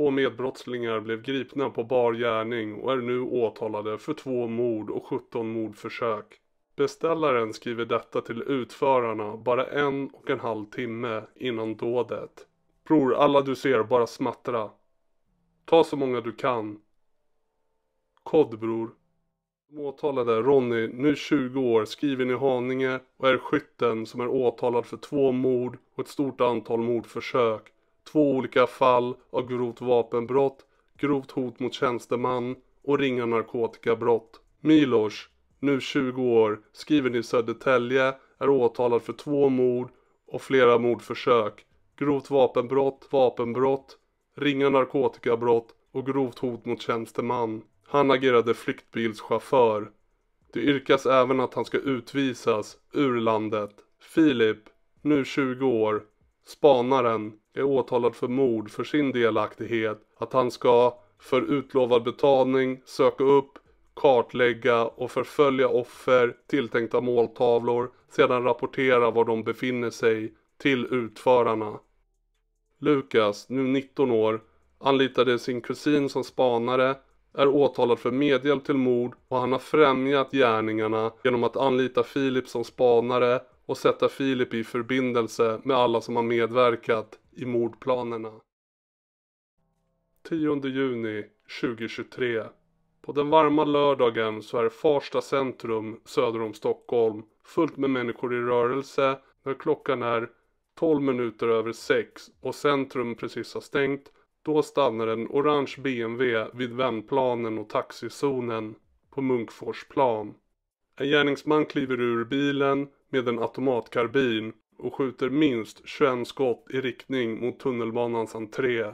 2 medbrottslingar blev gripna på bar gärning och är nu åtalade för 2 mord och 17 mordförsök. Beställaren skriver detta till utförarna bara 1,5 timme innan dådet. Bror, alla du ser bara smattra. Ta så många du kan. Kod, bror. Åtalade Ronny, nu 20 år, skriven i Haninge och är skytten som är åtalad för 2 mord och ett stort antal mordförsök. 2 olika fall av grovt vapenbrott, grovt hot mot tjänsteman och ringa narkotikabrott. Milos, nu 20 år, skriven i Södertälje, är åtalad för 2 mord och flera mordförsök. Grovt vapenbrott, ringa narkotikabrott och grovt hot mot tjänsteman. Han agerade flyktbilschaufför. Det yrkas även att han ska utvisas ur landet. Filip, nu 20 år, spanaren, är åtalad för mord för sin delaktighet. Att han ska för utlovad betalning söka upp, kartlägga och förfölja offer, tilltänkta måltavlor, sedan rapportera var de befinner sig till utförarna. Lukas, nu 19 år, anlitade sin kusin som spanare, är åtalad för medhjälp till mord och han har främjat gärningarna genom att anlita Filip som spanare och sätta Filip i förbindelse med alla som har medverkat i mordplanerna. 10 juni 2023. På den varma lördagen så är Farsta centrum söder om Stockholm fullt med människor i rörelse när klockan är 12 minuter över 6 och centrum precis har stängt. Då stannar en orange BMW vid vändplanen och taxizonen på Munkforsplan. En gärningsman kliver ur bilen med en automatkarbin och skjuter minst 21 skott i riktning mot tunnelbanans entré.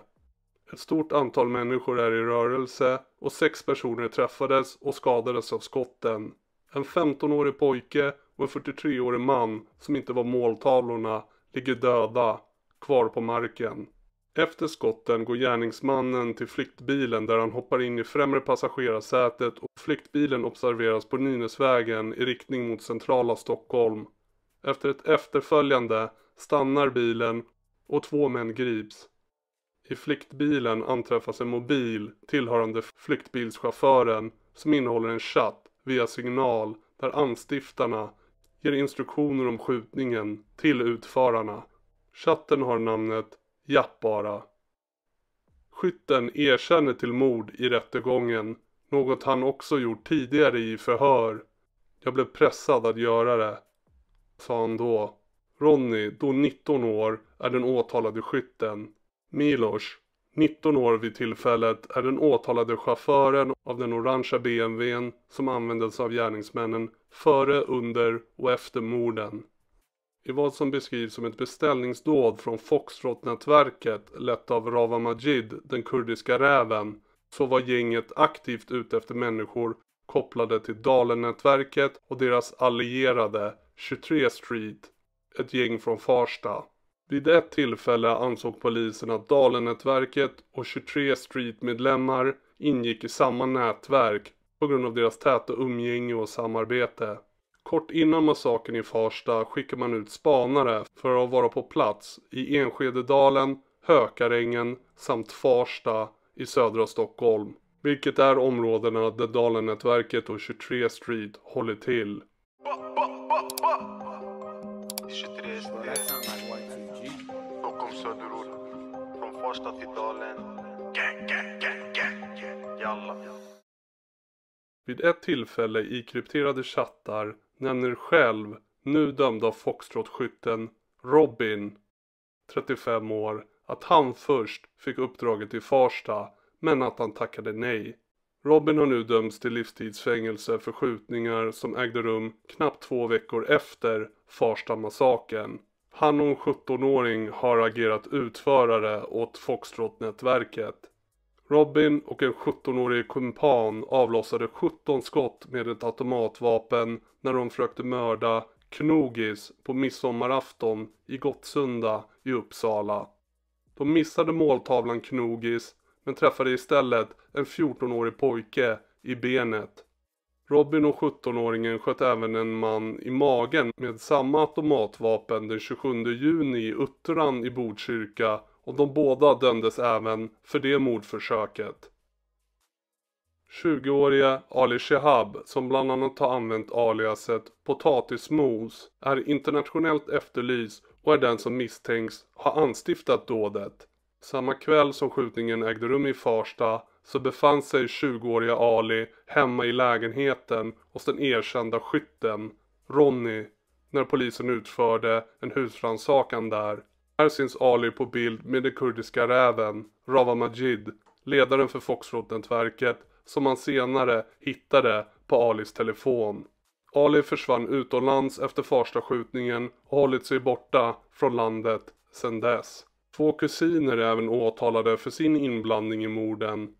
Ett stort antal människor är i rörelse och 6 personer träffades och skadades av skotten. En 15-årig pojke och en 43-årig man som inte var måltavlorna ligger döda kvar på marken. Efter skotten går gärningsmannen till flyktbilen där han hoppar in i främre passagerarsätet och flyktbilen observeras på Nynäsvägen i riktning mot centrala Stockholm. Efter ett efterföljande stannar bilen och 2 män grips. I flyktbilen anträffas en mobil tillhörande flyktbilschauffören som innehåller en chatt via signal där anstiftarna ger instruktioner om skjutningen till utförarna. Chatten har namnet Jappara. Skytten erkänner till mord i rättegången, något han också gjort tidigare i förhör. Jag blev pressad att göra det, sa han då. Ronny, då 19 år, är den åtalade skytten. Milos, 19 år vid tillfället, är den åtalade chauffören av den orangea BMWn som användes av gärningsmännen före, under och efter morden. I vad som beskrivs som ett beställningsdåd från Foxtrot-nätverket lett av Rawa Majid, den kurdiska räven, så var gänget aktivt ute efter människor kopplade till Dalen-nätverket och deras allierade 23 Street, ett gäng från Farsta. Vid ett tillfälle ansåg polisen att Dalen-nätverket och 23 Street-medlemmar ingick i samma nätverk på grund av deras täta umgänge och samarbete. Kort innan massakern i Farsta skickar man ut spanare för att vara på plats i Enskededalen, Hökarängen samt Farsta i södra Stockholm, vilket är områdena där Dalen-nätverket och 23 Street håller till. 23 Stockholm söderort. Från Farsta till Dalen. Gang. Jalla. Vid ett tillfälle i krypterade chattar nämner själv nu dömda Foxtrot-skytten Robin, 35 år, att han först fick uppdraget i Farsta men att han tackade nej. Robin har nu dömts till livstidsfängelse för skjutningar som ägde rum knappt 2 veckor efter Farsta-massakern. Han och en 17-åring har agerat utförare åt Foxtrot-nätverket. Robin och en 17-årig kumpan avlossade 17 skott med ett automatvapen när de försökte mörda Knogis på midsommarafton i Gottsunda i Uppsala. De missade måltavlan Knogis men träffade istället en 14-årig pojke i benet. Robin och 17-åringen sköt även en man i magen med samma automatvapen den 27 juni i Uttran i Botkyrka och de båda dömdes även för det mordförsöket. 20-årige Ali Shehab, som bland annat har använt aliaset Potatismos, är internationellt efterlyst och är den som misstänks ha anstiftat dådet. Samma kväll som skjutningen ägde rum i Farsta så befann sig 20-åriga Ali hemma i lägenheten hos den erkända skytten Ronny när polisen utförde en husrannsakan där. Här syns Ali på bild med den kurdiska räven Rawa Majid, ledaren för Foxtrot-nätverket, som man senare hittade på Alis telefon. Ali försvann utomlands efter Farsta-skjutningen och hållit sig borta från landet sedan dess. 2 kusiner är även åtalade för sin inblandning i morden.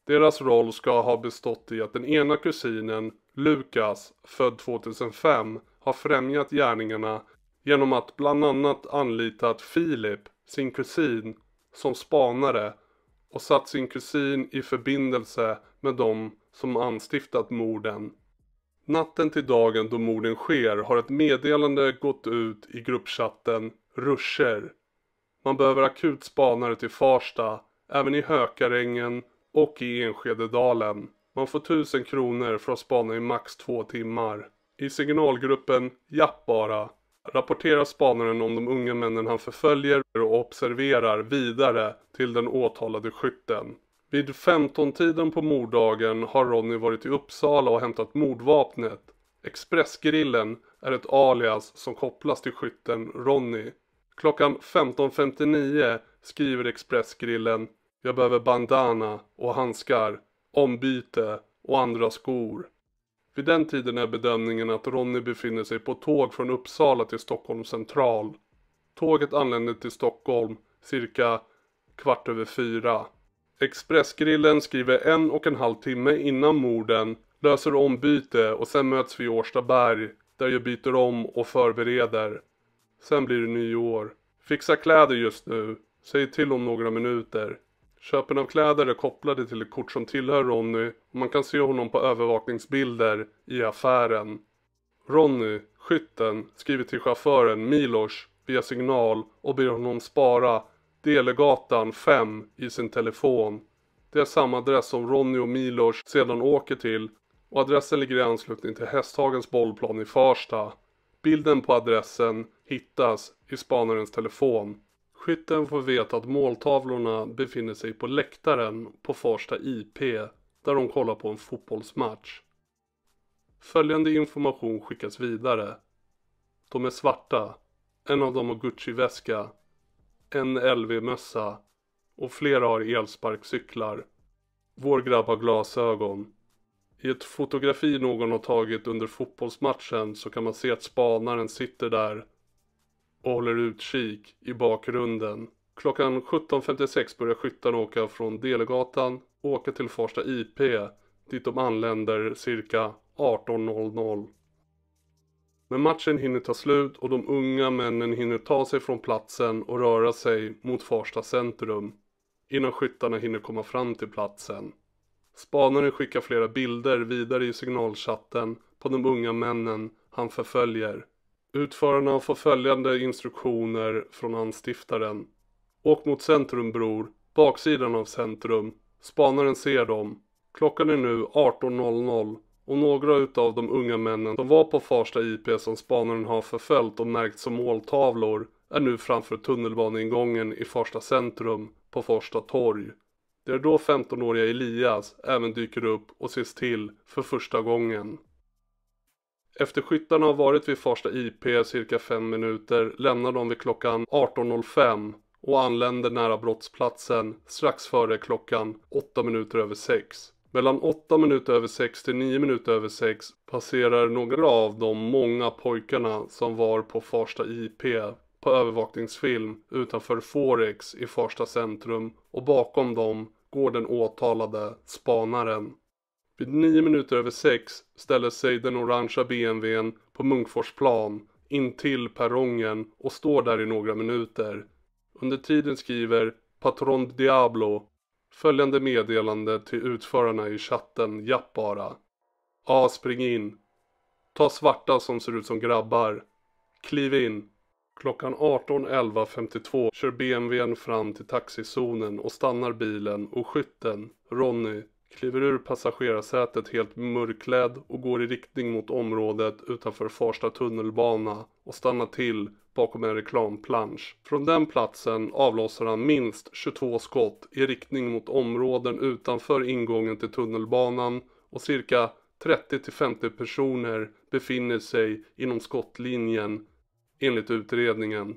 Deras roll ska ha bestått i att den ena kusinen, Lukas, född 2005, har främjat gärningarna genom att bland annat anlitat Filip, sin kusin, som spanare och satt sin kusin i förbindelse med dem som anstiftat morden. Natten till dagen då morden sker har ett meddelande gått ut i gruppchatten Ruscher. Man behöver akut spanare till Farsta, även i Hökarängen och i Enskededalen. Man får 1000 kronor för att spana i max 2 timmar. I signalgruppen Japp bara rapporterar spanaren om de unga männen han förföljer och observerar vidare till den åtalade skytten. Vid 15-tiden på morddagen har Ronny varit i Uppsala och hämtat mordvapnet. Expressgrillen är ett alias som kopplas till skytten Ronny. Klockan 15.59 skriver Expressgrillen: jag behöver bandana och handskar, ombyte och andra skor. Vid den tiden är bedömningen att Ronny befinner sig på tåg från Uppsala till Stockholm central. Tåget anländer till Stockholm cirka 15:15. Expressgrillen skriver 1,5 timme innan morden, löser ombyte och sen möts vi i Årstaberg där jag byter om och förbereder. Sen blir det nyår. Fixa kläder just nu. Säg till om några minuter. Köpen av kläder är kopplade till ett kort som tillhör Ronny och man kan se honom på övervakningsbilder i affären. Ronny, skytten, skriver till chauffören Milos via signal och ber honom spara Delegatan 5 i sin telefon. Det är samma adress som Ronny och Milos sedan åker till och adressen ligger i anslutning till Hästhagens bollplan i Farsta. Bilden på adressen hittas i spanarens telefon. Skytten får veta att måltavlorna befinner sig på läktaren på Farsta IP där de kollar på en fotbollsmatch. Följande information skickas vidare. De är svarta. En av dem har Gucci-väska, en LV-mössa och flera har elsparkcyklar. Vår grabb har glasögon. I ett fotografi någon har tagit under fotbollsmatchen så kan man se att spanaren sitter där och håller utkik i bakgrunden. Klockan 17.56 börjar skyttarna åka från Delegatan och åka till Farsta IP dit de anländer cirka 18.00. Men matchen hinner ta slut och de unga männen hinner ta sig från platsen och röra sig mot Farsta centrum innan skyttarna hinner komma fram till platsen. Spanaren skickar flera bilder vidare i signalchatten på de unga männen han förföljer. Utförarna får följande instruktioner från anstiftaren. Åk mot centrum bror, baksidan av centrum. Spanaren ser dem. Klockan är nu 18.00 och några utav de unga männen som var på Farsta IP som spanaren har förföljt och märkt som måltavlor är nu framför tunnelbaneingången i Farsta centrum på Farsta torg. Det är då 15-åriga Elias även dyker upp och ses till för första gången. Efter skyttarna har varit vid Farsta IP cirka 5 minuter lämnar de vid klockan 18.05 och anländer nära brottsplatsen strax före klockan 8 minuter över 6. Mellan 8 minuter över 6 till 9 minuter över 6 passerar några av de många pojkarna som var på Farsta IP på övervakningsfilm utanför Forex i Farsta centrum och bakom dem går den åtalade spanaren. Vid 9 minuter över 6 ställer sig den orangea BMWn på Munkforsplan in till perrongen och står där i några minuter. Under tiden skriver Patron Diablo följande meddelande till utförarna i chatten Japp bara. Ja, spring in. Ta svarta som ser ut som grabbar. Kliv in. Klockan 18:11:52 kör BMWn fram till taxizonen och stannar bilen och skytten, Ronny, kliver ur passagerarsätet helt mörklädd och går i riktning mot området utanför Farsta tunnelbana och stannar till bakom en reklamplansch. Från den platsen avlossar han minst 22 skott i riktning mot områden utanför ingången till tunnelbanan och cirka 30-50 personer befinner sig inom skottlinjen enligt utredningen.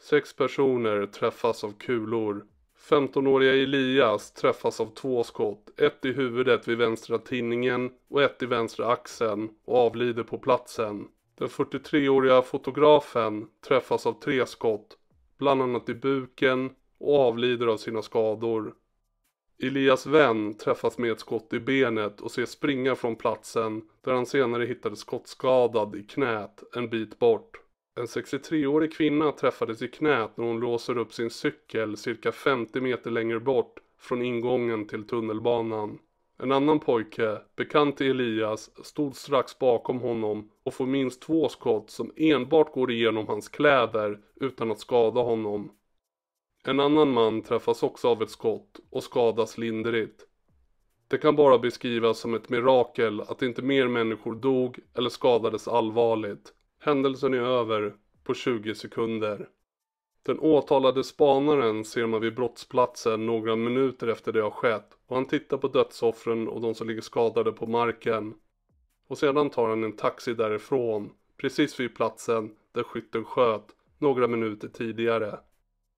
6 personer träffas av kulor. 15-åriga Elias träffas av 2 skott, ett i huvudet vid vänstra tinningen och ett i vänstra axeln och avlider på platsen. Den 43-åriga fotografen träffas av 3 skott, bland annat i buken, och avlider av sina skador. Elias vän träffas med ett skott i benet och ses springa från platsen där han senare hittades skottskadad i knät en bit bort. En 63-årig kvinna träffades i knät när hon låser upp sin cykel cirka 50 meter längre bort från ingången till tunnelbanan. En annan pojke, bekant till Elias, stod strax bakom honom och får minst 2 skott som enbart går igenom hans kläder utan att skada honom. En annan man träffas också av ett skott och skadas lindrigt. Det kan bara beskrivas som ett mirakel att inte mer människor dog eller skadades allvarligt. Händelsen är över på 20 sekunder. Den åtalade spanaren ser man vid brottsplatsen några minuter efter det har skett och han tittar på dödsoffren och de som ligger skadade på marken. Och sedan tar han en taxi därifrån, precis vid platsen där skytten sköt några minuter tidigare.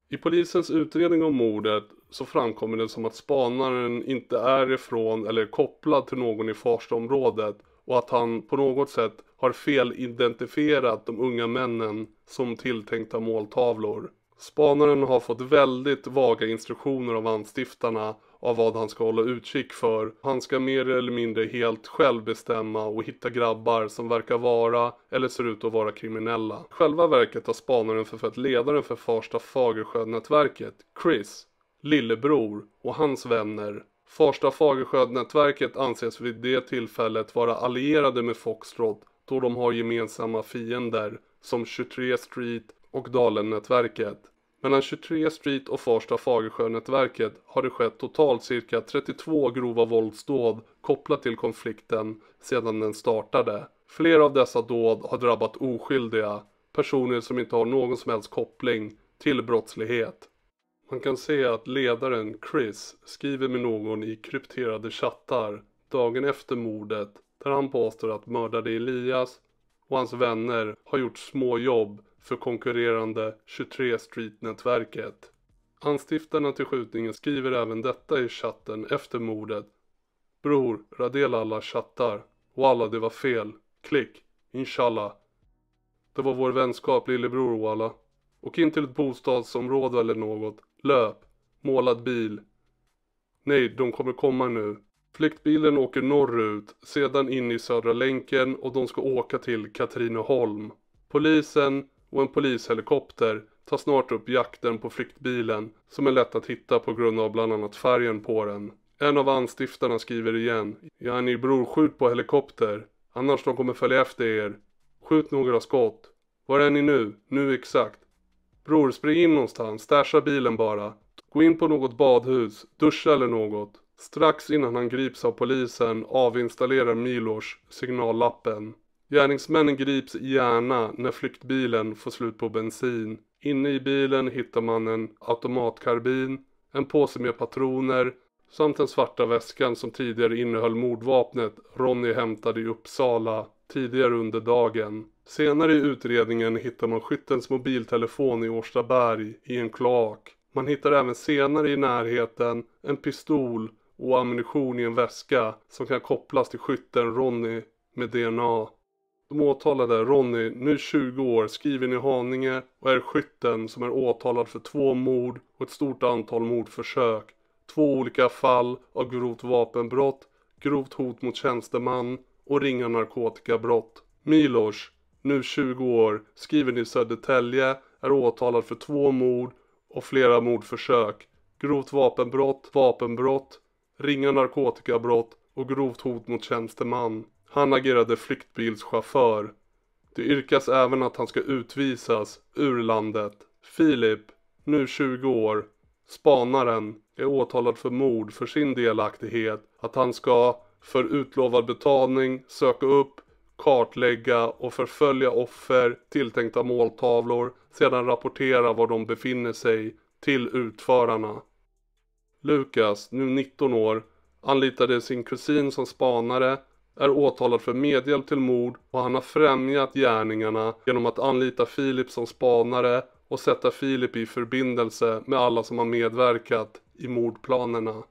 I polisens utredning om mordet så framkommer det som att spanaren inte är ifrån eller kopplad till någon i Farstaområdet och att han på något sätt har felidentifierat de unga männen som tilltänkta måltavlor. Spanaren har fått väldigt vaga instruktioner av anstiftarna av vad han ska hålla utkik för. Han ska mer eller mindre helt själv bestämma och hitta grabbar som verkar vara eller ser ut att vara kriminella. Själva verket har spanaren förfört ledaren för Farsta Fagersjö-nätverket, Chris, lillebror och hans vänner. Farsta Fagersjö-nätverket anses vid det tillfället vara allierade med Foxtrot då de har gemensamma fiender som 23 Street och Dalen-nätverket. Mellan 23 Street och Farsta Fagersjö-nätverket har det skett totalt cirka 32 grova våldsdåd kopplat till konflikten sedan den startade. Flera av dessa dåd har drabbat oskyldiga, personer som inte har någon som helst koppling till brottslighet. Man kan se att ledaren Chris skriver med någon i krypterade chattar dagen efter mordet där han påstår att mördade Elias och hans vänner har gjort små jobb för konkurrerande 23 Street-nätverket. Anstiftarna till skjutningen skriver även detta i chatten efter mordet. Bror, radera alla chattar. Och alla, det var fel. Klick. Inshallah. Det var vår vänskap, lillebror walla. Åk in till ett bostadsområde eller något. Löp. Målad bil. Nej, de kommer komma nu. Flyktbilen åker norrut, sedan in i Södra länken och de ska åka till Katrineholm. Polisen och en polishelikopter tar snart upp jakten på flyktbilen som är lätt att hitta på grund av bland annat färgen på den. En av anstiftarna skriver igen. Ja, ni bror, skjut på helikopter. Annars de kommer följa efter er. Skjut några skott. Var är ni nu? Nu exakt. Bror, spring in någonstans. Stasha bilen bara. Gå in på något badhus. Duscha eller något. Strax innan han grips av polisen avinstallerar Milos signallappen. Gärningsmännen grips gärna när flyktbilen får slut på bensin. Inne i bilen hittar man en automatkarbin, en påse med patroner samt den svarta väskan som tidigare innehöll mordvapnet Ronny hämtade i Uppsala tidigare under dagen. Senare i utredningen hittar man skyttens mobiltelefon i Årstaberg i en kloak. Man hittar även senare i närheten en pistol och ammunition i en väska som kan kopplas till skytten Ronny med DNA. De åtalade Ronny, nu 20 år, skriven i Haninge och är skytten som är åtalad för 2 mord och ett stort antal mordförsök. 2 olika fall av grovt vapenbrott, grovt hot mot tjänsteman och ringa narkotikabrott. Milos, nu 20 år, skriven i Södertälje, är åtalad för 2 mord och flera mordförsök. Grovt vapenbrott, ringa narkotikabrott och grovt hot mot tjänsteman. Han agerade flyktbilschaufför. Det yrkas även att han ska utvisas ur landet. Filip, nu 20 år, spanaren, är åtalad för mord för sin delaktighet. Att han ska för utlovad betalning söka upp, kartlägga och förfölja offer, tilltänkta måltavlor, sedan rapportera var de befinner sig till utförarna. Lukas, nu 19 år, anlitade sin kusin som spanare, är åtalad för medhjälp till mord och han har främjat gärningarna genom att anlita Filip som spanare och sätta Filip i förbindelse med alla som har medverkat i mordplanerna.